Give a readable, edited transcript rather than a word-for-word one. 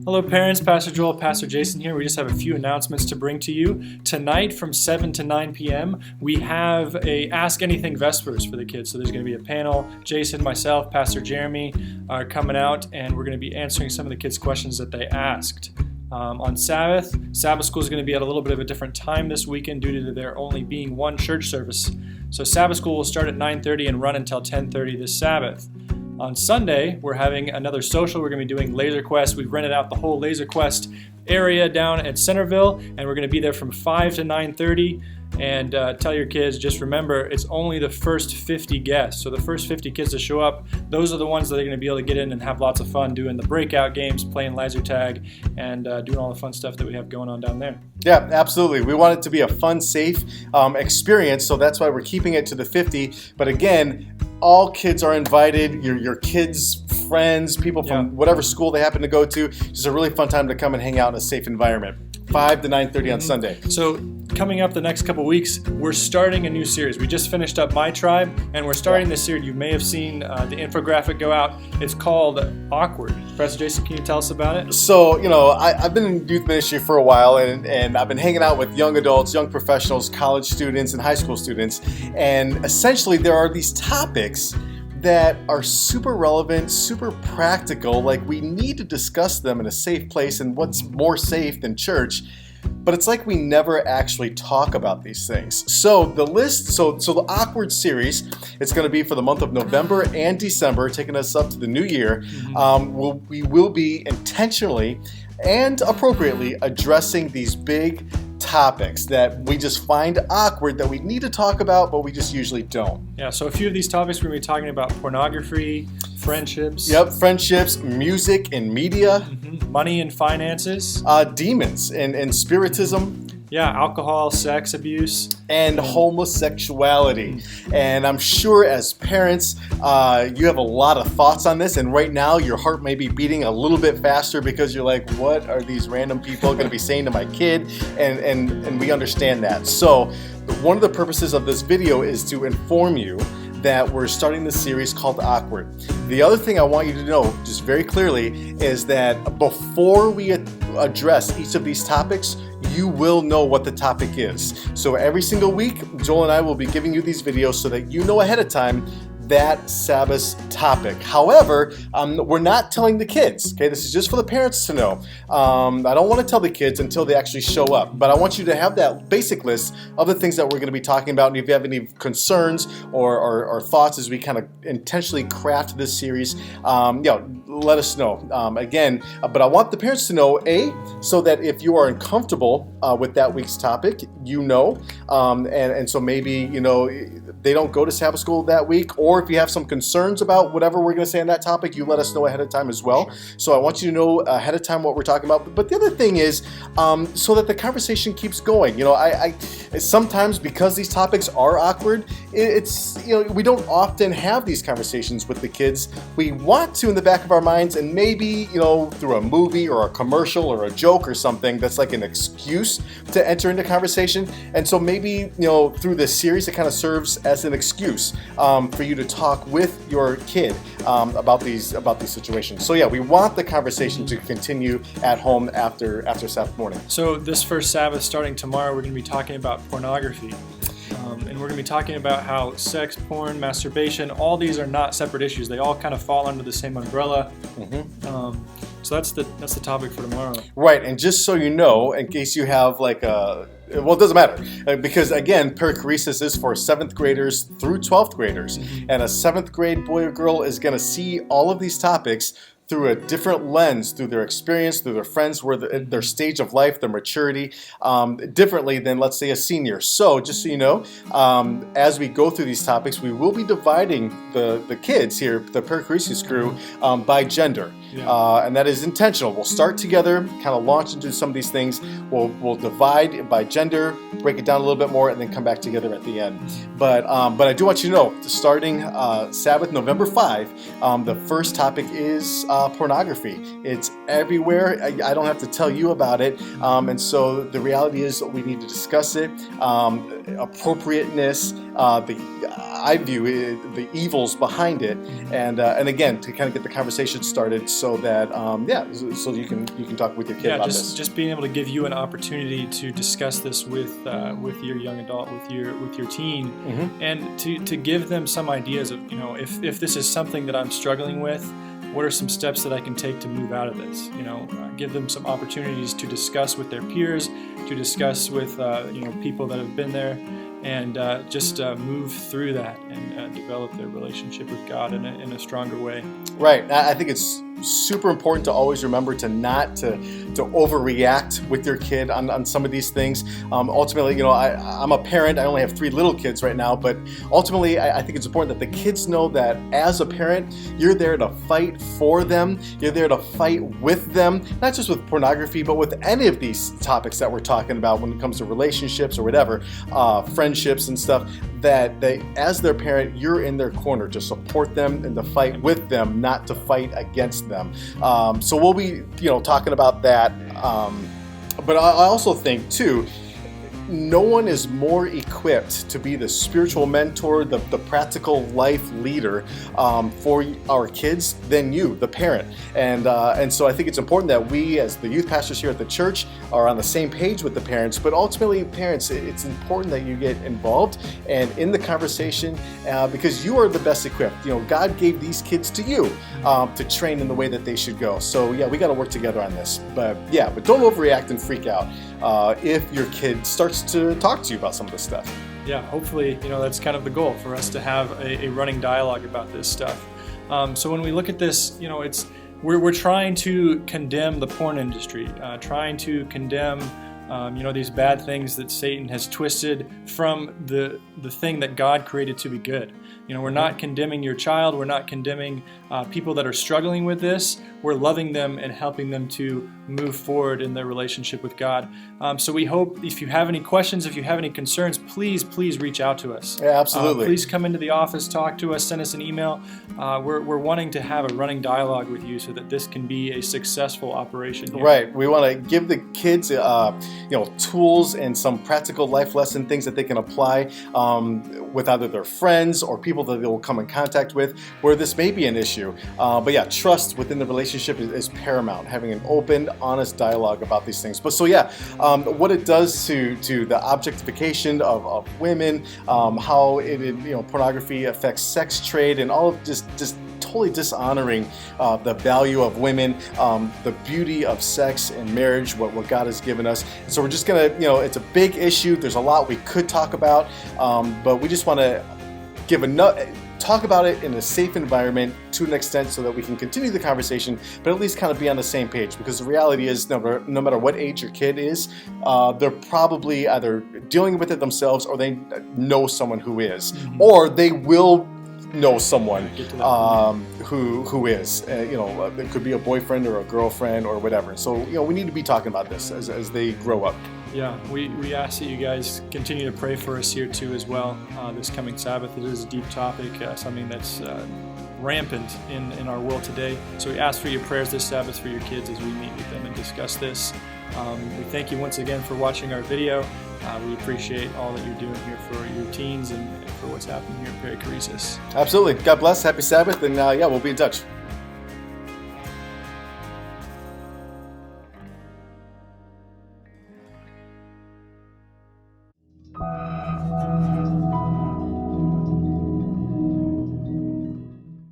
Hello parents, Pastor Joel, Pastor Jason here. We just have a few announcements to bring to you. Tonight from 7 to 9 p.m. we have a Ask Anything Vespers for the kids. So there's going to be a panel. Jason, myself, Pastor Jeremy are coming out and we're going to be answering some of the kids' questions that they asked. On Sabbath school is going to be at a little bit of a different time this weekend due to there only being one church service. So Sabbath school will start at 9:30 and run until 10:30 this Sabbath. On Sunday, we're having another social. We're going to be doing Laser Quest. We've rented out the whole Laser Quest area down at Centerville, and we're going to be there from 5 to 9:30. And tell your kids, just remember, it's only the first 50 guests. So the first 50 kids to show up, those are the ones that are going to be able to get in and have lots of fun doing the breakout games, playing laser tag, and doing all the fun stuff that we have going on down there. Yeah, absolutely. We want it to be a fun, safe experience, so that's why we're keeping it to the 50. But again, all kids are invited, your kids' friends, people from whatever school they happen to go to. Just a really fun time to come and hang out in a safe environment. 5 to 9:30 on Sunday. So coming up the next couple weeks, we're starting a new series. We just finished up My Tribe, and we're starting this series. You may have seen the infographic go out. It's called Awkward. Professor Jason, can you tell us about it? So, I've been in youth ministry for a while, and I've been hanging out with young adults, young professionals, college students, and high school students. And essentially, there are these topics that are super relevant, super practical, like we need to discuss them in a safe place, and what's more safe than church. But it's like we never actually talk about these things. So the the Awkward series, it's going to be for the month of November and December, taking us up to the new year. We will be intentionally and appropriately addressing these big topics that we just find awkward, that we need to talk about, but we just usually don't. Yeah, so a few of these topics we're going to be talking about: pornography, friendships. Yep, friendships, music and media. Money and finances. Demons and spiritism. Yeah, alcohol, sex abuse. And homosexuality. And I'm sure as parents, you have a lot of thoughts on this. And right now, your heart may be beating a little bit faster because you're like, what are these random people going to be saying to my kid? And we understand that. So one of the purposes of this video is to inform you that we're starting this series called Awkward. The other thing I want you to know, just very clearly, is that before we address each of these topics, you will know what the topic is. So every single week, Joel and I will be giving you these videos so that you know ahead of time that Sabbath topic. However, we're not telling the kids, okay? This is just for the parents to know. I don't want to tell the kids until they actually show up, but I want you to have that basic list of the things that we're going to be talking about, and if you have any concerns or thoughts as we kind of intentionally craft this series, let us know. But I want the parents to know, so that if you are uncomfortable with that week's topic, and so maybe, they don't go to Sabbath school that week, or if you have some concerns about whatever we're going to say on that topic, you let us know ahead of time as well. So I want you to know ahead of time what we're talking about. But the other thing is, so that the conversation keeps going. I sometimes, because these topics are awkward, we don't often have these conversations with the kids. We want to in the back of our minds, and maybe, through a movie or a commercial or a joke or something that's like an excuse to enter into conversation. And so maybe, through this series, it kind of serves as an excuse for you to talk with your kid about these situations. So yeah, we want the conversation to continue at home after Sabbath morning. So this first Sabbath, starting tomorrow, we're going to be talking about pornography. And we're going to be talking about how sex, porn, masturbation, all these are not separate issues. They all kind of fall under the same umbrella. So that's the topic for tomorrow. Right, and just so you know, in case you have it doesn't matter, because again, Perichoresis is for 7th graders through 12th graders, and a 7th grade boy or girl is going to see all of these topics through a different lens, through their experience, through their friends, their stage of life, their maturity, differently than, let's say, a senior. So just so you know, as we go through these topics, we will be dividing the kids here, the Perichoresis crew, by gender. And that is intentional. We'll start together, kind of launch into some of these things. We'll divide by gender, break it down a little bit more, and then come back together at the end. But I do want you to know, starting Sabbath, November 5, the first topic is pornography. It's everywhere. I don't have to tell you about it. And so the reality is we need to discuss it. Appropriateness, I view it, the evils behind it, and again, to kind of get the conversation started so that so you can talk with your kid about this. Just being able to give you an opportunity to discuss this with your young adult, with your teen, and to give them some ideas of, if this is something that I'm struggling with, what are some steps that I can take to move out of this? Give them some opportunities to discuss with their peers, to discuss with people that have been there, and just move through that and develop their relationship with God in a stronger way. Right. I think it's super important to always remember to not to overreact with your kid on some of these things. Ultimately, I'm a parent. I only have 3 little kids right now, but ultimately, I think it's important that the kids know that as a parent, you're there to fight for them. You're there to fight with them, not just with pornography, but with any of these topics that we're talking about when it comes to relationships or whatever, friendships and stuff. That as their parent, you're in their corner to support them and to fight with them, not to fight against them. So we'll be, talking about that. But I also think too, no one is more equipped to be the spiritual mentor, the practical life leader for our kids than you, the parent. And so I think it's important that we, as the youth pastors here at the church, are on the same page with the parents. But ultimately, parents, it's important that you get involved and in the conversation because you are the best equipped. God gave these kids to you to train in the way that they should go. So yeah, we got to work together on this. But don't overreact and freak out if your kid starts to talk to you about some of this stuff. Yeah, hopefully, that's kind of the goal, for us to have a running dialogue about this stuff. So when we look at this, we're trying to condemn the porn industry, trying to condemn these bad things that Satan has twisted from the thing that God created to be good. We're not condemning your child. We're not condemning people that are struggling with this. We're loving them and helping them to move forward in their relationship with God. So we hope, if you have any questions, if you have any concerns, please reach out to us. Yeah, absolutely. Please come into the office, talk to us, send us an email. We're wanting to have a running dialogue with you so that this can be a successful operation here. Right. We want to give the kids, tools and some practical life lesson things that they can apply with either their friends or people that they will come in contact with where this may be an issue. But yeah, trust within the relationship is paramount, having an open, honest dialogue about these things. But so what it does to the objectification of women, how pornography affects sex trade, and all of just totally dishonoring the value of women, the beauty of sex and marriage, what God has given us. And so we're just gonna, it's a big issue. There's a lot we could talk about, but we just want to talk about it in a safe environment to an extent so that we can continue the conversation, but at least kind of be on the same page. Because the reality is, no matter what age your kid is, they're probably either dealing with it themselves or they know someone who is, or they will know someone who is. It could be a boyfriend or a girlfriend or whatever. So we need to be talking about this as they grow up. Yeah, we ask that you guys continue to pray for us here too as well. This coming Sabbath, it is a deep topic, something that's rampant in our world today. So we ask for your prayers this Sabbath for your kids as we meet with them and discuss this. We thank you once again for watching our video. We appreciate all that you're doing here for your teens and for what's happening here at Perichoresis. Absolutely. God bless. Happy Sabbath. And we'll be in touch.